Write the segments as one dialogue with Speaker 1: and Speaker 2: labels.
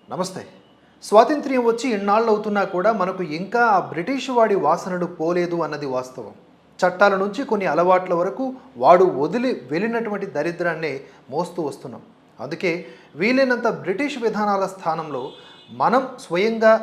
Speaker 1: నమస్తే. స్వాతంత్ర్యం వచ్చి ఇన్నాళ్ళు అవుతున్నా కూడా మనకు ఇంకా ఆ బ్రిటిష్ వాడి వాసనలు పోలేదు అన్నది వాస్తవం. చట్టాల నుంచి కొన్ని అలవాట్ల వరకు వాడు వదిలి వెళ్ళినటువంటి దరిద్రాన్నే మోస్తూ వస్తున్నాం. అందుకే వీలైనంత బ్రిటిష్ విధానాల స్థానంలో మనం స్వయంగా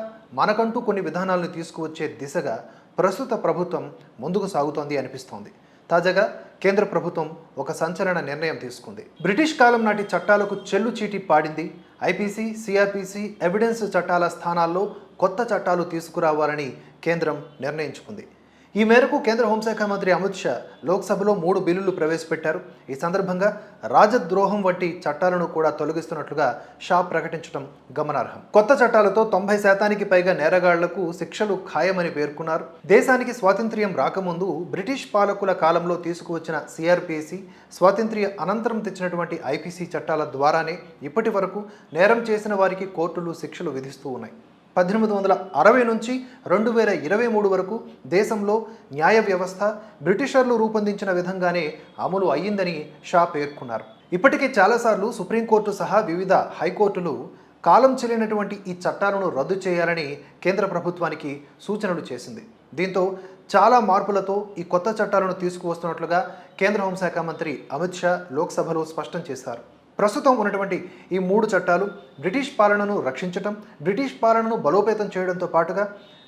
Speaker 1: మనకంటూ కొన్ని విధానాలను తీసుకువచ్చే దిశగా ప్రస్తుత ప్రభుత్వం ముందుకు సాగుతోంది అనిపిస్తోంది. తాజాగా కేంద్ర ప్రభుత్వం ఒక సంచలన నిర్ణయం తీసుకుంది. బ్రిటిష్ కాలం నాటి చట్టాలకు చెల్లు చీటి పాడింది. ఐపీసీ, సిఆర్పిసి, ఎవిడెన్స్ చట్టాల స్థానాల్లో కొత్త చట్టాలు తీసుకురావాలని కేంద్రం నిర్ణయించుకుంది. ఈ మేరకు కేంద్ర హోంశాఖ మంత్రి అమిత్ షా లోక్సభలో 3 బిల్లులు ప్రవేశపెట్టారు. ఈ సందర్భంగా రాజద్రోహం వంటి చట్టాలను కూడా తొలగిస్తున్నట్లుగా షా ప్రకటించడం గమనార్హం. కొత్త చట్టాలతో 90% పైగా నేరగాళ్లకు శిక్షలు ఖాయమని పేర్కొన్నారు. దేశానికి స్వాతంత్ర్యం రాకముందు బ్రిటిష్ పాలకుల కాలంలో తీసుకువచ్చిన సిఆర్పిసి, స్వాతంత్ర్య అనంతరం తెచ్చినటువంటి ఐపీసీ చట్టాల ద్వారానే ఇప్పటి వరకు నేరం చేసిన వారికి కోర్టులు శిక్షలు విధిస్తూ ఉన్నాయి. 1860 నుంచి 2023 వరకు దేశంలో న్యాయ వ్యవస్థ బ్రిటిషర్లు రూపొందించిన విధంగానే అమలు అయ్యిందని షా పేర్కొన్నారు. ఇప్పటికే చాలాసార్లు సుప్రీంకోర్టు సహా వివిధ హైకోర్టులు కాలం చెల్లినటువంటి ఈ చట్టాలను రద్దు చేయాలని కేంద్ర ప్రభుత్వానికి సూచనలు చేసింది. దీంతో చాలా మార్పులతో ఈ కొత్త చట్టాలను తీసుకువస్తున్నట్లుగా కేంద్ర హోంశాఖ మంత్రి అమిత్ షా లోక్సభలో స్పష్టం చేశారు. ప్రస్తుతం ఉన్నటువంటి ఈ 3 చట్టాలు బ్రిటిష్ పాలనను రక్షించడం, బ్రిటిష్ పాలనను బలోపేతం చేయడంతో పాటుగా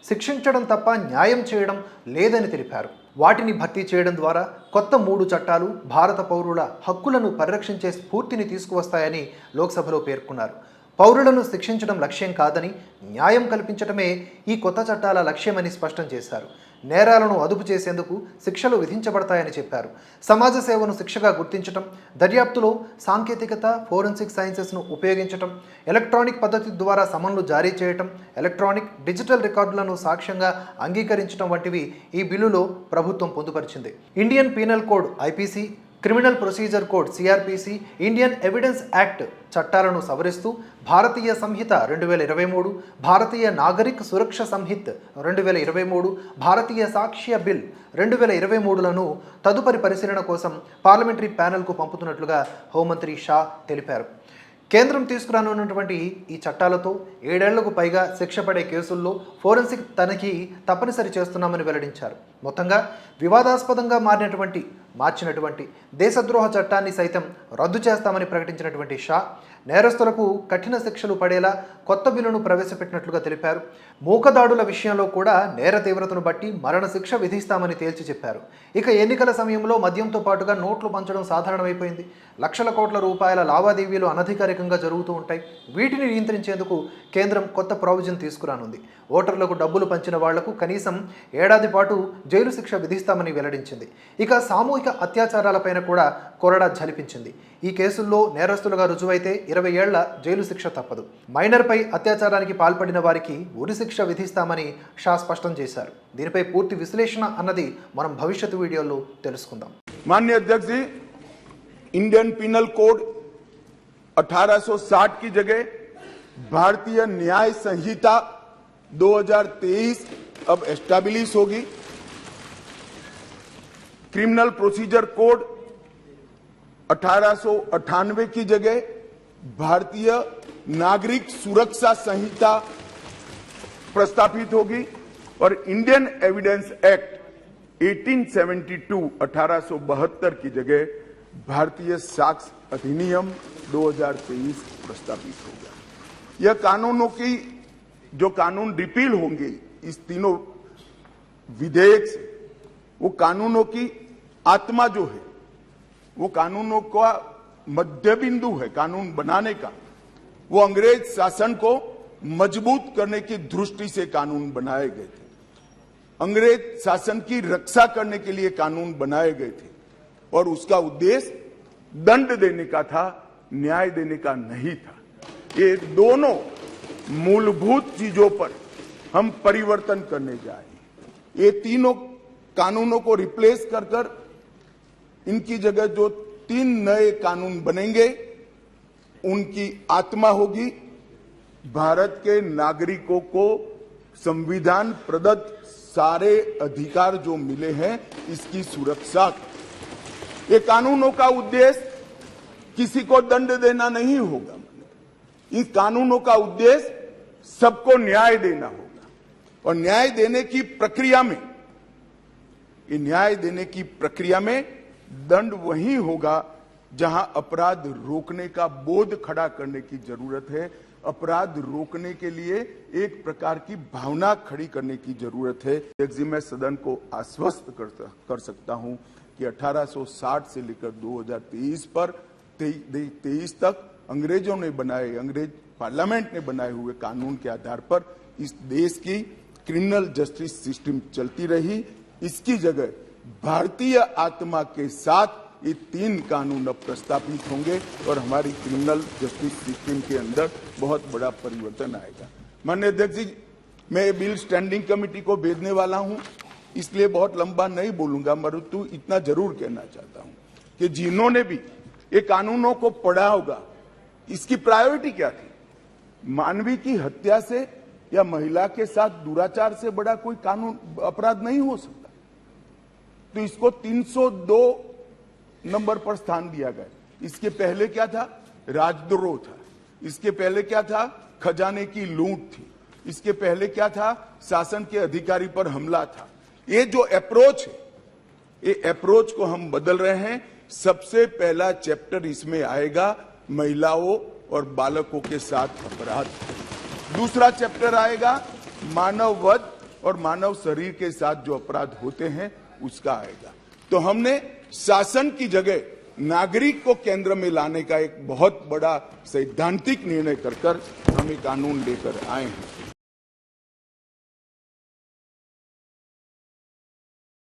Speaker 1: శిక్షించడం తప్ప న్యాయం చేయడం లేదని తెలిపారు. వాటిని భర్తీ చేయడం ద్వారా కొత్త 3 చట్టాలు భారత పౌరుల హక్కులను పరిరక్షించే స్ఫూర్తిని తీసుకువస్తాయని లోక్సభలో పేర్కొన్నారు. పౌరులను శిక్షించడం లక్ష్యం కాదని, న్యాయం కల్పించడమే ఈ కొత్త చట్టాల లక్ష్యమని స్పష్టం చేశారు. నేరాలను అదుపు చేసేందుకు శిక్షలు విధించబడతాయని చెప్పారు. సమాజ సేవను శిక్షగా గుర్తించడం, దర్యాప్తులో సాంకేతికత, ఫోరెన్సిక్ సైన్సెస్ను ఉపయోగించడం, ఎలక్ట్రానిక్ పద్ధతి ద్వారా సమన్లు జారీ చేయటం, ఎలక్ట్రానిక్, డిజిటల్ రికార్డులను సాక్ష్యంగా అంగీకరించడం వంటివి ఈ బిల్లులో ప్రభుత్వం పొందుపరిచింది. Indian penal code IPC, criminal procedure code CrPC, Indian evidence act చట్టాలను సవరిస్తూ భారతీయ సంహిత 2023, భారతీయ నాగరిక్ సురక్ష సంహిత్ 2023, భారతీయ సాక్ష్య బిల్ 2023లను తదుపరి పరిశీలన కోసం పార్లమెంటరీ ప్యానెల్కు పంపుతున్నట్లుగా హోంమంత్రి షా తెలిపారు. కేంద్రం తీసుకురానున్నటువంటి ఈ చట్టాలతో 7 ఏళ్లకు పైగా శిక్ష పడే కేసుల్లో ఫోరెన్సిక్ తనిఖీ తప్పనిసరి చేస్తున్నామని వెల్లడించారు. మొత్తంగా వివాదాస్పదంగా మార్చినటువంటి దేశద్రోహ చట్టాన్ని సైతం రద్దు చేస్తామని ప్రకటించినటువంటి షా నేరస్తులకు కఠిన శిక్షలు పడేలా కొత్త బిల్లును ప్రవేశపెట్టినట్లుగా తెలిపారు. మూకదాడుల విషయంలో కూడా నేర తీవ్రతను బట్టి మరణశిక్ష విధిస్తామని తేల్చి చెప్పారు. ఇక ఎన్నికల సమయంలో మద్యంతో పాటుగా నోట్లు పంచడం సాధారణమైపోయింది. లక్షల కోట్ల రూపాయల లావాదేవీలు అనధికారికంగా జరుగుతూ ఉంటాయి. వీటిని నియంత్రించేందుకు కేంద్రం కొత్త ప్రావిజన్ తీసుకురానుంది. ఓటర్లకు డబ్బులు పంచిన వాళ్లకు కనీసం 1 ఏడాది పాటు జైలు శిక్ష విధిస్తామని వెల్లడించింది. ఇక సామూహిక అత్యాచారాలపైన కూడా కొరడా ఝలిపించింది. ఈ కేసుల్లో నేరస్తులుగా రుజువైతే 20 ఏళ్ల జైలు శిక్ష తప్పదు. మైనర్పై అత్యాచారానికి పాల్పడిన వారికి ఉరిశిక్ష విధిస్తామని షా స్పష్టం చేశారు. దీనిపై పూర్తి విశ్లేషణ అన్నది మనం భవిష్యత్తు వీడియోలో తెలుసుకుందాం.
Speaker 2: माननीय अध्यक्ष जी, इंडियन पीनल कोड 1860 की जगह भारतीय न्याय संहिता 2023 अब एस्टैब्लिश होगी। क्रिमिनल प्रोसीजर कोड 1898 की जगह भारतीय नागरिक सुरक्षा संहिता प्रस्तावित होगी और इंडियन एविडेंस एक्ट 1872 की जगह भारतीय साक्ष्य अधिनियम 2023 प्रस्तावित होगा। यह कानूनों की जो कानून रिपील होंगे इस तीनों विधेयक से, वो कानूनों की आत्मा जो है, वो कानूनों का मध्य बिंदु है कानून बनाने का, वो अंग्रेज शासन को मजबूत करने की दृष्टि से कानून बनाए गए थे। अंग्रेज शासन की रक्षा करने के लिए कानून बनाए गए थे और उसका उद्देश्य दंड देने का था, न्याय देने का नहीं था। ये दोनों मूलभूत चीजों पर हम परिवर्तन करने जा रहे हैं। ये तीनों कानूनों को रिप्लेस कर इनकी जगह जो 3 नए कानून बनेंगे उनकी आत्मा होगी भारत के नागरिकों को संविधान प्रदत्त सारे अधिकार जो मिले हैं इसकी सुरक्षा। ये कानूनों का उद्देश्य किसी को दंड देना नहीं होगा, इन कानूनों का उद्देश्य सबको न्याय देना होगा और न्याय देने की प्रक्रिया में दंड वही होगा जहां अपराध रोकने का बोध खड़ा करने की जरूरत है। अपराध रोकने के लिए एक प्रकार की भावना खड़ी करने की जरूरत है। मैं सदन को आश्वस्त कर सकता हूं कि 1860 से लेकर 2023 तक अंग्रेज पार्लियामेंट ने बनाए हुए कानून के आधार पर इस देश की क्रिमिनल जस्टिस सिस्टम चलती रही। इसकी जगह भारतीय आत्मा के साथ ये 3 कानून अब प्रस्तावित होंगे और हमारी क्रिमिनल जस्टिस सिस्टम के अंदर बहुत बड़ा परिवर्तन आएगा। माननीय अध्यक्ष जी, मैं ये बिल स्टैंडिंग कमेटी को भेजने वाला हूं, इसलिए बहुत लंबा नहीं बोलूंगा, परंतु इतना जरूर कहना चाहता हूं कि जिन्होंने भी ये कानूनों को पढ़ा होगा, इसकी प्रायोरिटी क्या थी? मानवी की हत्या से या महिला के साथ दुराचार से बड़ा कोई कानून अपराध नहीं हो सकता। तो इसको 302 नंबर पर स्थान दिया गया। इसके पहले क्या था? राजद्रोह था। इसके पहले क्या था? खजाने की लूट थी। इसके पहले क्या था? शासन के अधिकारी पर हमला था। ये जो अप्रोच है, ये अप्रोच को हम बदल रहे हैं। सबसे पहला चैप्टर इसमें आएगा महिलाओं और बालकों के साथ अपराध। दूसरा चैप्टर आएगा मानव वध और मानव शरीर के साथ जो अपराध होते हैं उसका आएगा। तो हमने शासन की जगह नागरिक को केंद्र में लाने का एक बहुत बड़ा सैद्धांतिक निर्णय कर हम ये कानून लेकर आए हैं।